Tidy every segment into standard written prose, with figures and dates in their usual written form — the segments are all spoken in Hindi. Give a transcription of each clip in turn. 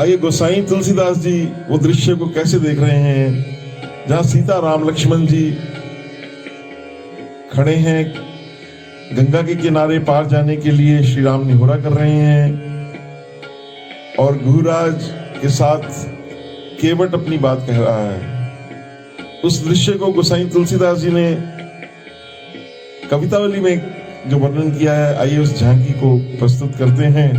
आइए गोसाई तुलसीदास जी वो दृश्य को कैसे देख रहे हैं, जहां सीता राम लक्ष्मण जी खड़े हैं, गंगा के किनारे पार जाने के लिए श्री राम निहोरा कर रहे हैं और गुहराज के साथ केवट अपनी बात कह रहा है। उस दृश्य को गोसाई तुलसीदास जी ने कवितावली में जो वर्णन किया है, आइए उस झांकी को प्रस्तुत करते हैं।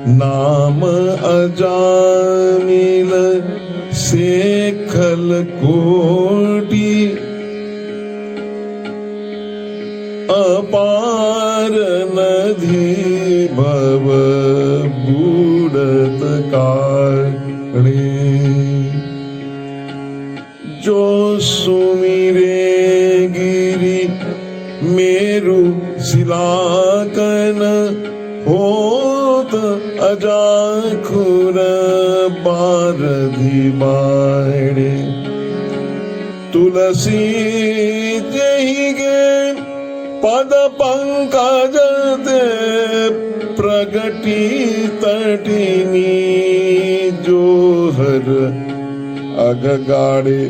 नाम अजामिल शेखल कोटि अपार नदी भव बूढ़त काढ़े, जो सुमिरे गिरि मेरु शिलाकन होत अजाखुर बारधि बाड़े, तुलसी जहि गे पद पंकज दे प्रगटी तटिनी, जो हर अगगाड़े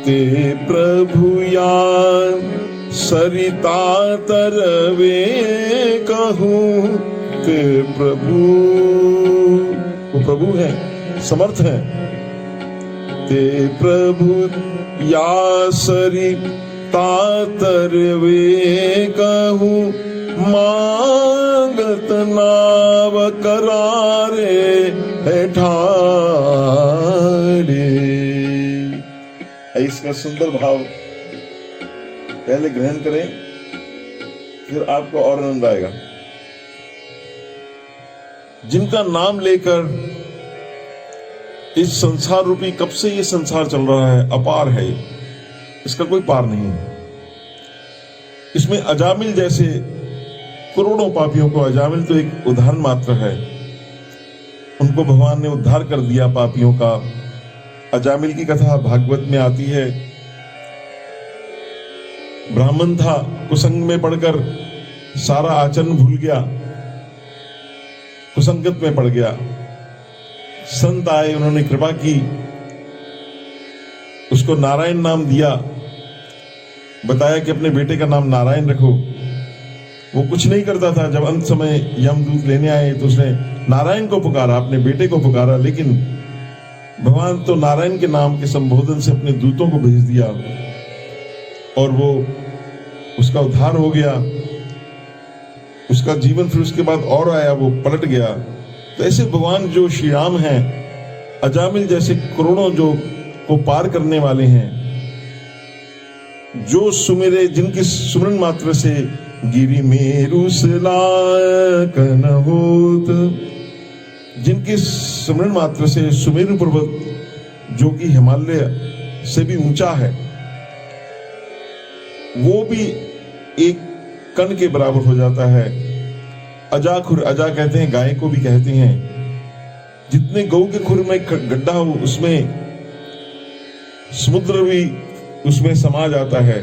ते प्रभु यान सरिता तरवे कहूं, ते प्रभु, वो प्रभु है, समर्थ है। ते प्रभु या सरिता तरवे कहूं, मांगत नाव करारे है ठाड़े। इसका सुंदर भाव पहले ग्रहण करें, फिर आपको और आनंद आएगा। जिनका नाम लेकर इस संसार रूपी, कब से ये संसार चल रहा है, अपार है, इसका कोई पार नहीं है। इसमें अजामिल जैसे करोड़ों पापियों को, अजामिल तो एक उदाहरण मात्र है, उनको भगवान ने उद्धार कर दिया पापियों का। अजामिल की कथा भागवत में आती है। ब्राह्मण था, कुसंग में पड़कर सारा आचरण भूल गया, कुसंगत में पड़ गया। संत आए, उन्होंने कृपा की, उसको नारायण नाम दिया, बताया कि अपने बेटे का नाम नारायण रखो। वो कुछ नहीं करता था। जब अंत समय यमदूत लेने आए तो उसने नारायण को पुकारा, अपने बेटे को पुकारा, लेकिन भगवान तो नारायण के नाम के संबोधन से अपने दूतों को भेज दिया और वो उसका उद्धार हो गया। उसका जीवन फिर उसके बाद और आया, वो पलट गया। तो ऐसे भगवान जो श्री राम हैं, अजामिल जैसे करोड़ों जो को पार करने वाले हैं, जो सुमिरे, जिनकी सुमरन मात्र से गिरि मेरु शिलाकन होत, जिनकी स्मरण मात्र से सुमेरु पर्वत जो कि हिमालय से भी ऊंचा है, वो भी एक कण के बराबर हो जाता है। अजाखुर, अजा कहते हैं गाय को भी कहते हैं। जितने गऊ के खुर में गड्ढा हो, उसमें समुद्र भी उसमें समा जाता है।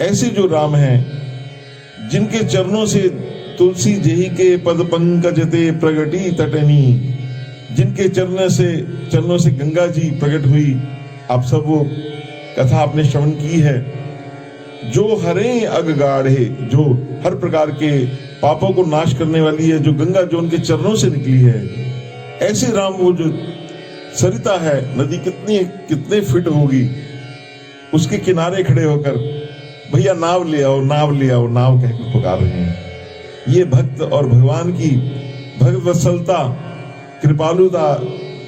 ऐसे जो राम हैं, जिनके चरणों से तुलसी जेहि के पद पंकज ते प्रगटी तटनी, जिनके चरणों से गंगा जी प्रकट हुई। आप सब वो कथा आपने श्रवण की है। जो हरे अगगाढ़े, जो हर प्रकार के पापों को नाश करने वाली है, जो गंगा जो उनके चरणों से निकली है, ऐसे राम वो जो सरिता है, नदी कितने फिट होगी, उसके किनारे खड़े होकर भैया नाव ले आओ, नाव ले आओ, नाव कहकर पुकार रहे हैं। ये भक्त और भगवान की भक्त वत्सलता, कृपालुता,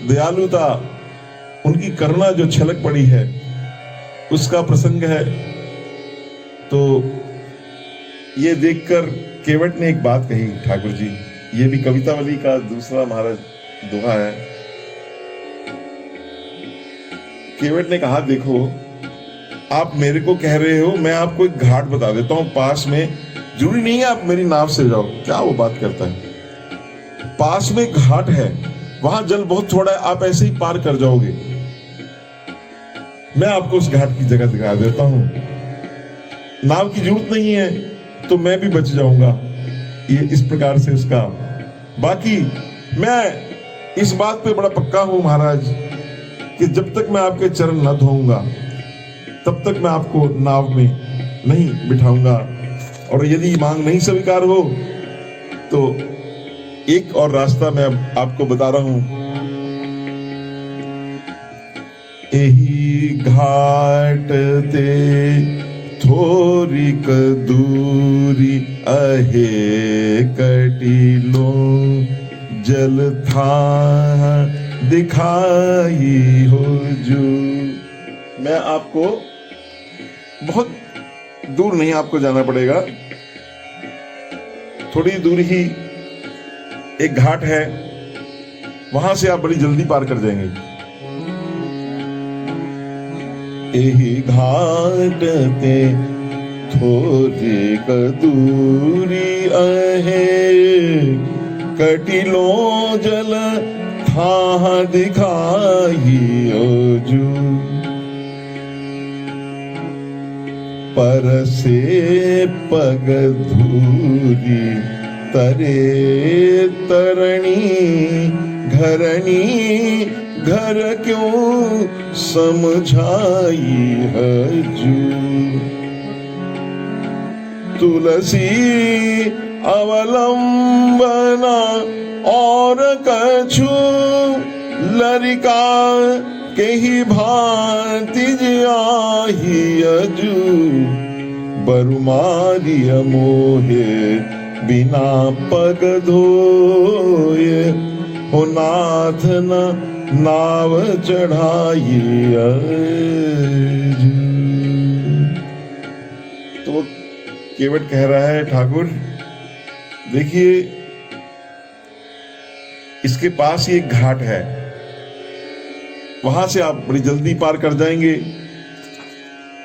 दयालुता, उनकी करुणा जो छलक पड़ी है, उसका प्रसंग है। तो ये देखकर केवट ने एक बात कही, ठाकुर जी, ये भी कवितावली का दूसरा महाराज दोहा है। केवट ने कहा, देखो आप मेरे को कह रहे हो, मैं आपको एक घाट बता देता हूं पास में, जरूरी नहीं है आप मेरी नाव से जाओ। क्या वो बात करता है? पास में घाट है, वहां जल बहुत थोड़ा है, आप ऐसे ही पार कर जाओगे। मैं आपको उस घाट की जगह दिखा देता हूं, नाव की जरूरत नहीं है तो मैं भी बच जाऊंगा। ये इस प्रकार से उसका। बाकी मैं इस बात पे बड़ा पक्का हूं महाराज कि जब तक मैं आपके चरण न धोऊंगा तब तक मैं आपको नाव में नहीं बिठाऊंगा। और यदि मांग नहीं स्वीकार हो तो एक और रास्ता मैं आपको बता रहा हूं। एही घाट ते थोरिक दूरी अहे कटिलो जल था दिखाई हो जो। मैं आपको बहुत दूर नहीं आपको जाना पड़ेगा, थोड़ी दूर ही एक घाट है, वहां से आप बड़ी जल्दी पार कर जाएंगे। एही घाट ते थोड़ी दूरी अहे कटिलो जल था दिखाई जो। पर से पग धूरी तरे तरणी घरणी घर क्यों समझाई हजू। तुलसी अवलंबना और कछु लरिका के ही भांति आही अजू। बरुमारी मोहे बिना पग धोए हो नाथ न नाव चढ़ाई अजू। तो वो केवट कह रहा है, ठाकुर देखिए इसके पास ही एक घाट है, वहां से आप बड़ी जल्दी पार कर जाएंगे।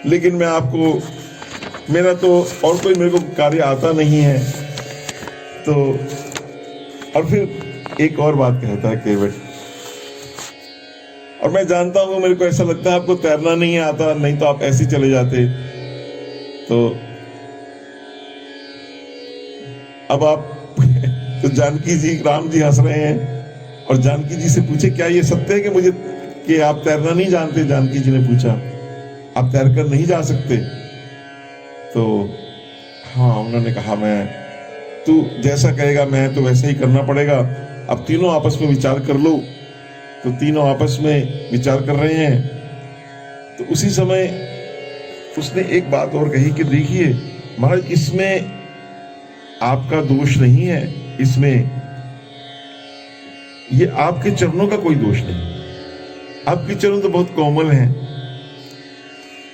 लेकिन मैं आपको, मेरा तो और कोई मेरे को कार्य आता नहीं है। तो और फिर एक और बात कहता है केवट, और मैं जानता हूं, मेरे को ऐसा लगता है आपको तैरना नहीं आता, नहीं तो आप ऐसे चले जाते। तो अब आप तो जानकी जी, राम जी हंस रहे हैं और जानकी जी से पूछे क्या ये सत्य है कि मुझे कि आप तैरना नहीं जानते? जानकी जी ने पूछा, आप तैरकर नहीं जा सकते? तो हाँ, उन्होंने कहा मैं, तू जैसा कहेगा मैं तो वैसा ही करना पड़ेगा। अब तीनों आपस में विचार कर लो। तो तीनों आपस में विचार कर रहे हैं। तो उसी समय उसने एक बात और कही कि देखिए महाराज, इसमें आपका दोष नहीं है, इसमें ये आपके चरणों का कोई दोष नहीं। आपके चरण तो बहुत कोमल हैं,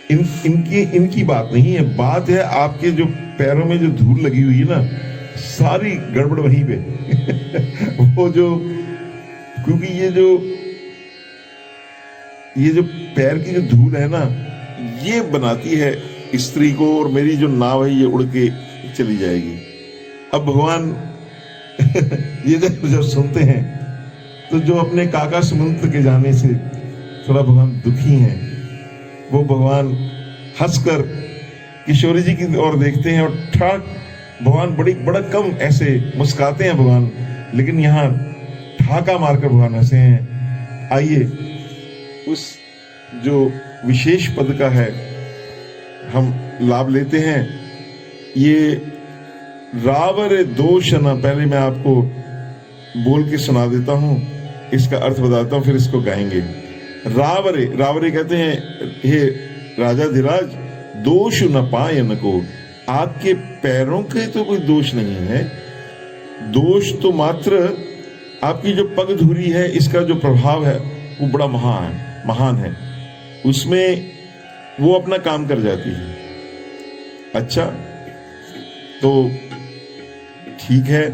इनकी बात नहीं है। बात है आपके जो पैरों में जो धूल लगी हुई है ना, सारी गड़बड़ वहीं पे वो जो, क्योंकि ये जो पैर की जो धूल है ना, ये बनाती है स्त्री को, और मेरी जो नाव है ये उड़ के चली जाएगी। अब भगवान ये जब सुनते हैं तो जो अपने काका सुमंत के जाने से थोड़ा भगवान दुखी हैं, वो भगवान हंसकर किशोरी जी की ओर देखते हैं और ठाक भगवान बड़ा कम ऐसे मुस्काते हैं भगवान, लेकिन यहाँ ठाका मारकर भगवान हंसे हैं। आइए उस जो विशेष पद का है हम लाभ लेते हैं। ये रावर दोष न, पहले मैं आपको बोल के सुना देता हूं, इसका अर्थ बताता हूं, फिर इसको गाएंगे। रावरे, रावरे कहते हैं हे राजा धीराज, दोष न पायन को, आपके पैरों के तो कोई दोष नहीं है, दोष तो मात्र आपकी जो पग धुरी है, इसका जो प्रभाव है वो बड़ा महान है, उसमें वो अपना काम कर जाती है। अच्छा, तो ठीक है,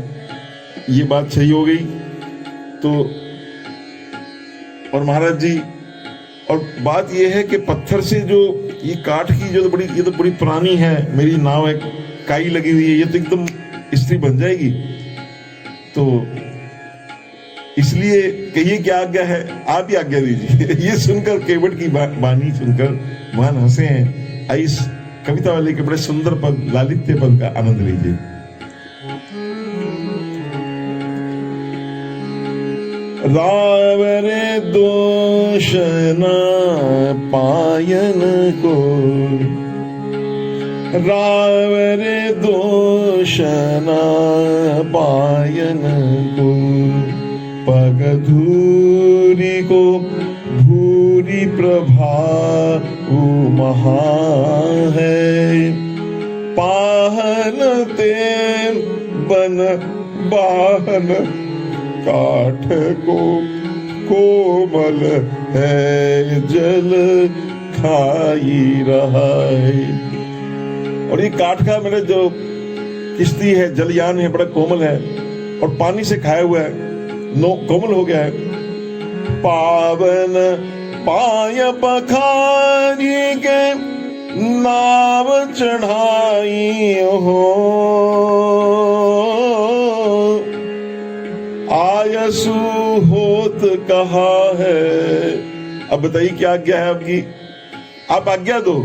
ये बात सही हो गई। तो और महाराज जी, और बात ये है कि पत्थर से जो ये काठ की जो ये तो बड़ी पुरानी है, मेरी नाव है, काई लगी हुई है, ये तो एकदम स्त्री बन जाएगी। तो इसलिए कहिए क्या आज्ञा है, आप ही आज्ञा दीजिए। ये सुनकर केवट की वाणी सुनकर भगवान हंसे हैं। इस कविता वाले के बड़े सुंदर पद, लालित्य पद का आनंद लीजिए। रावरे दोष न पायन को, रावरे दोष न पायन को, पग धूरी को भूरी प्रभाव महा है, पाहन ते बन बाहन काठ को, कोमल है जल खाई रहा है। और ये काठ का मेरा जो किश्ती है, जलयान है, बड़ा कोमल है और पानी से खाया हुआ है, कोमल हो गया है। पावन पाय पखारी के नाव चढ़ाई हो, आयसु होत कहा है। अब बताइए क्या आज्ञा है आपकी? आप आज्ञा दो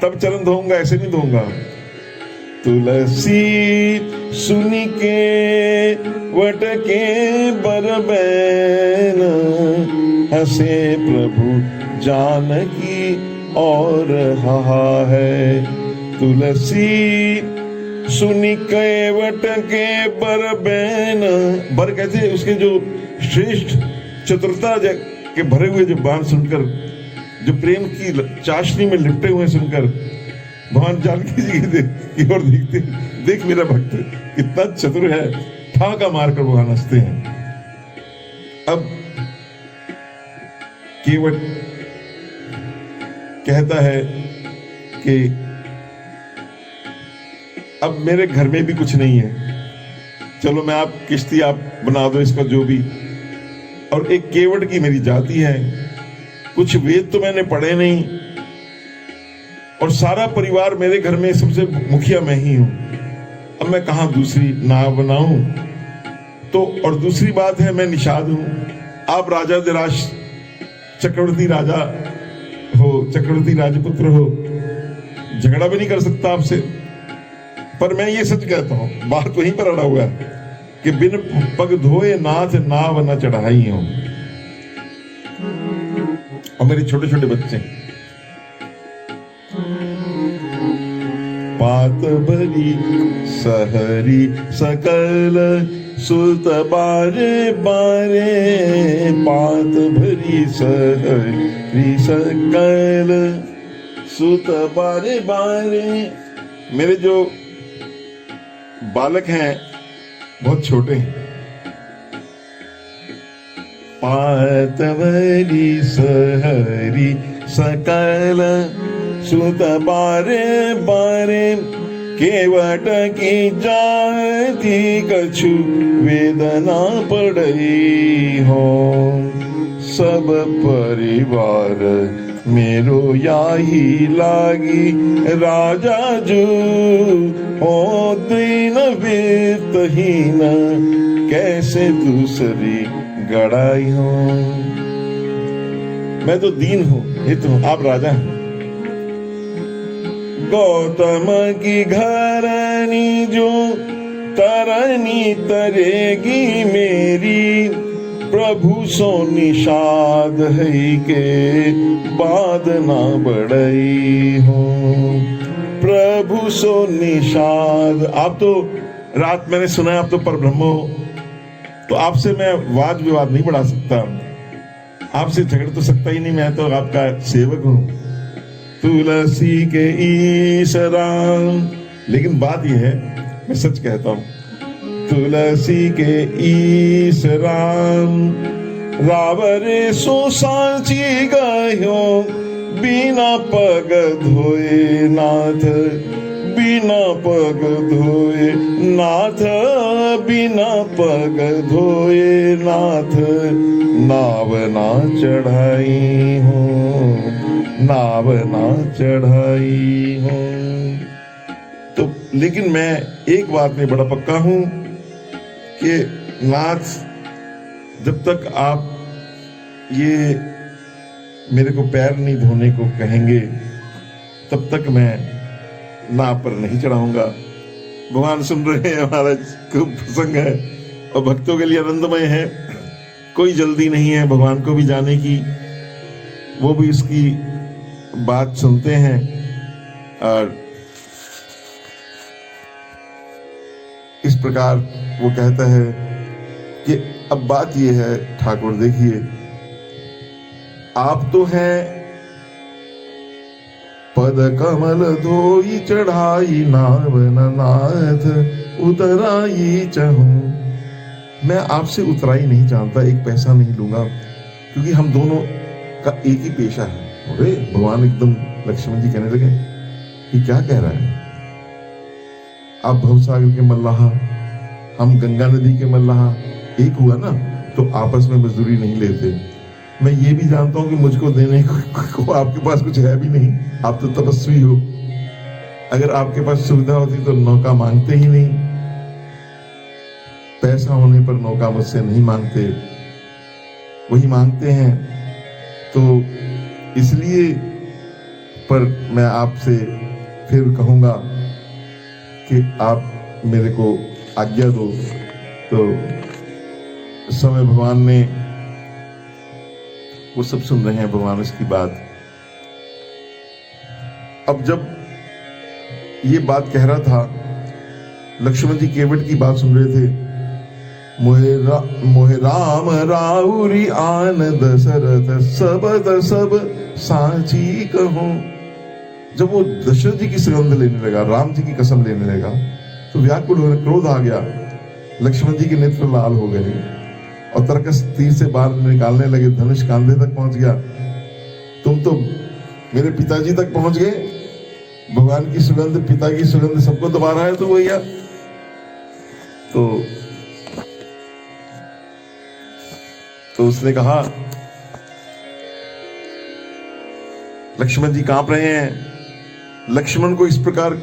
तब चरण धोऊंगा, ऐसे नहीं धोऊंगा। तुलसी सुनी के वट के बरबैन, हंसे प्रभु जानकी और हा है। तुलसी सुनी कैवट के बरबैन, बर कहते उसके जो श्रेष्ठ चतुरता के भरे हुए जो बाण सुनकर, जो प्रेम की चाशनी में लिपटे हुए सुनकर भगवान जानकी जी की ओर देखते, देख मेरा भक्त कितना चतुर है, ठाका मारकर भगवान हंसते हैं। अब केवट कहता है कि अब मेरे घर में भी कुछ नहीं है, चलो मैं आप किश्ती आप बना दो इसका जो भी, और एक केवट की मेरी जाति है, कुछ वेद तो मैंने पढ़े नहीं, और सारा परिवार मेरे घर में सबसे मुखिया मैं ही हूं। अब मैं कहां दूसरी नाव बनाऊं? तो और दूसरी बात है मैं निषाद हूं, आप राजा दिराज चक्रवर्ती राजा हो, चक्रवर्ती राजपुत्र हो, झगड़ा भी नहीं कर सकता आपसे। पर मैं ये सच कहता हूं, बात वहीं पर अड़ा हुआ है कि बिन पग धोए नाथ नाव न चढ़ाई हो। और मेरे छोटे छोटे बच्चे पात भरी सहरी सकल सुत बारे बारे, पात भरी सहरी सकल सुत बारे बारे। मेरे जो बालक हैं बहुत छोटे हैं। पात भरी सहरी सकल सुत बारे बारे, केवट की जाति कछु वेदना पड़ई हो, सब परिवार मेरो याही लागी, राजा जू हो दीन वित्तहीन, कैसे दूसरी गड़ाई हो। मैं तो दीन हूं, हित हूं, आप राजा हैं। गौतम की घरनी जो तरनी तरेगी मेरी, प्रभु सो निषाद है के बाद ना बढ़ई हो। प्रभु सो निषाद, आप तो रात मैंने सुना है आप तो परब्रह्म हो, तो आपसे मैं वाद विवाद नहीं बढ़ा सकता, आपसे झगड़ तो सकता ही नहीं, मैं तो आपका सेवक हूं। तुलसी के ईशराम, लेकिन बात यह है मैं सच कहता हूं, तुलसी के ईशराम रावरे सो सांची गयो, बिना पग धोए नाथ, बिना पग धोए नाथ, बिना पग धोए नाथ, नाव ना चढ़ाई हो, नाव ना चढ़ाई हो। तो लेकिन मैं एक बात में बड़ा पक्का हूं कि नाथ, जब तक आप ये मेरे को पैर नहीं धोने को कहेंगे तब तक मैं नाव पर नहीं चढ़ाऊंगा। भगवान सुन रहे हैं, महाराज खूब प्रसंग है और भक्तों के लिए आनंदमय है। कोई जल्दी नहीं है भगवान को भी जाने की, वो भी इसकी बात सुनते हैं। और इस प्रकार वो कहता है कि अब बात ये है ठाकुर, देखिए आप तो हैं पद कमल धोई चढ़ाई नाथ उतराई चहूं। मैं आपसे उतराई नहीं चाहता, एक पैसा नहीं लूंगा, क्योंकि हम दोनों का एक ही पेशा है। अरे भगवान एकदम लक्ष्मण जी कहने लगे, ये क्या कह रहा है? आप भवसागर के मल्लाहा, हम गंगा नदी के मल्लाहा, एक हुआ ना, तो आपस में मजदूरी नहीं लेते। मैं ये भी जानता हूं कि मुझको देने को आपके पास कुछ है भी नहीं, आप तो तपस्वी हो। अगर आपके पास सुविधा होती तो नौका मांगते ही नहीं, पैसा होने पर नौका मुझसे नहीं मांगते, वही मांगते हैं। तो इसलिए पर मैं आपसे फिर कहूंगा कि आप मेरे को आज्ञा दो। तो इस समय भगवान ने, वो सब सुन रहे हैं भगवान इसकी बात। अब जब ये बात कह रहा था, लक्ष्मण जी केवट की बात सुन रहे थे। मोहे राम राउरी आन दशरथ सब सांची कहूं। जब वो दशरथ जी की सगंध लेने लगा, राम जी की कसम लेने लगा, तो व्याकुल होने, क्रोध आ गया, लक्ष्मण जी के नेत्र लाल हो गए और तरकस तीर से बाहर निकालने लगे, धनुष कांधे तक पहुंच गया। तुम तो मेरे पिताजी तक पहुंच गए, भगवान की सुगंध, पिता की सुगंध सबको दबा रहा है तो भैया। तो उसने कहा, लक्ष्मण जी कांप रहे हैं। लक्ष्मण को इस प्रकार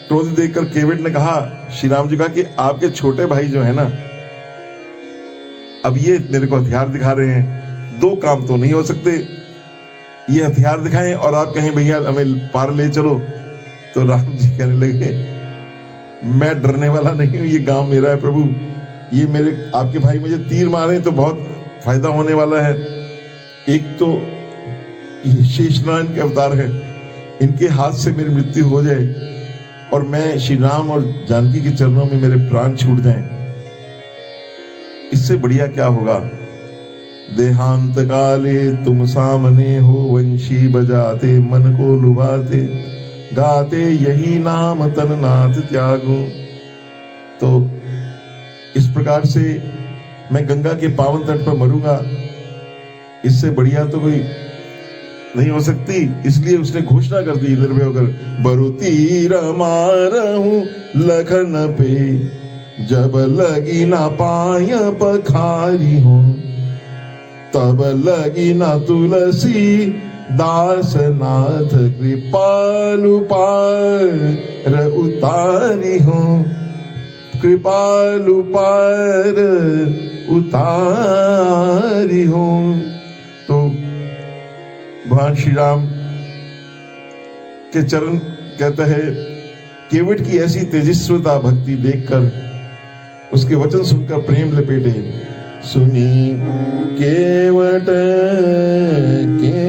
क्रोध देखकर केवट ने कहा, श्री राम जी कहा कि आपके छोटे भाई जो है ना, अब ये मेरे को हथियार दिखा रहे हैं, दो काम तो नहीं हो सकते, ये हथियार दिखाएं और आप कहें भैया हमें पार ले चलो। तो राम जी कहने लगे, मैं डरने वाला नहीं हूं, ये गांव मेरा है प्रभु, ये मेरे आपके भाई मुझे तीर मारे तो बहुत फायदा होने वाला है। एक तो ये शेषनारायण के अवतार है, इनके हाथ से मेरी मृत्यु हो जाए और मैं श्री राम और जानकी के चरणों में मेरे प्राण छूट जाएं, इससे बढ़िया क्या होगा। देहांत काले तुम सामने हो, वंशी बजाते मन को लुभाते, गाते यही नाम तननाथ त्यागो। तो इस प्रकार से मैं गंगा के पावन तट पर मरूंगा, इससे बढ़िया तो कोई नहीं हो सकती। इसलिए उसने घोषणा कर दी निर्भय होकर, बरु तीर मारहूं लखन पे, जब लगी ना पाय पखारी हूं, तब लगी ना तुलसी दास नाथ कृपालु पार उतारी हूं, कृपालु पार उतारी हूं। तो भगवान श्री राम के चरण कहता है, केवट की ऐसी तेजस्विता भक्ति देखकर, उसके वचन सुनकर प्रेम लपेटे। सुनी केवट के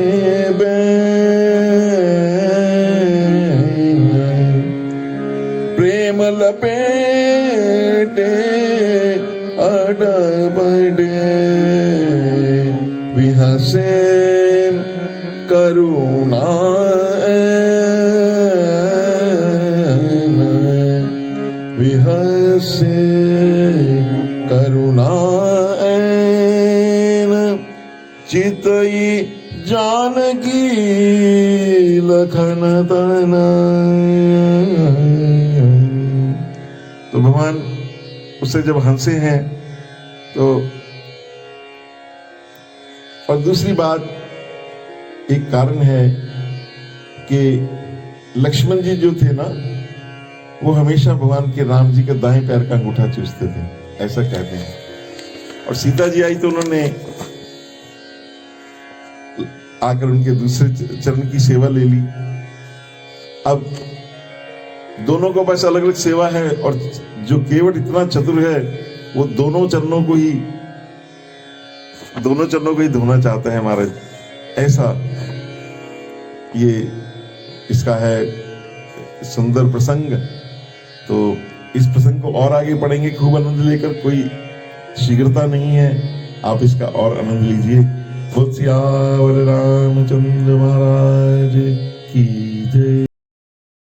प्रेम लपेटे अडबडे, विहसे करुणा विहसे करुणा चितई जानकी लखन तना। तो भगवान उससे जब हंसे हैं तो, और दूसरी बात एक कारण है कि लक्ष्मण जी जो थे ना, वो हमेशा भगवान के राम जी के दाएं पैर का अंगूठा चूसते थे, ऐसा कहते हैं। और सीता जी आई तो उन्होंने आकर उनके दूसरे चरण की सेवा ले ली। अब दोनों को बस अलग अलग सेवा है, और जो केवट इतना चतुर है वो दोनों चरणों को ही धोना चाहता है महाराज। ऐसा ये इसका है सुंदर प्रसंग। तो इस प्रसंग को और आगे पढ़ेंगे खूब आनंद लेकर, कोई शीघ्रता नहीं है, आप इसका और आनंद लीजिए। बोल सियावर रामचंद्र महाराज की जय।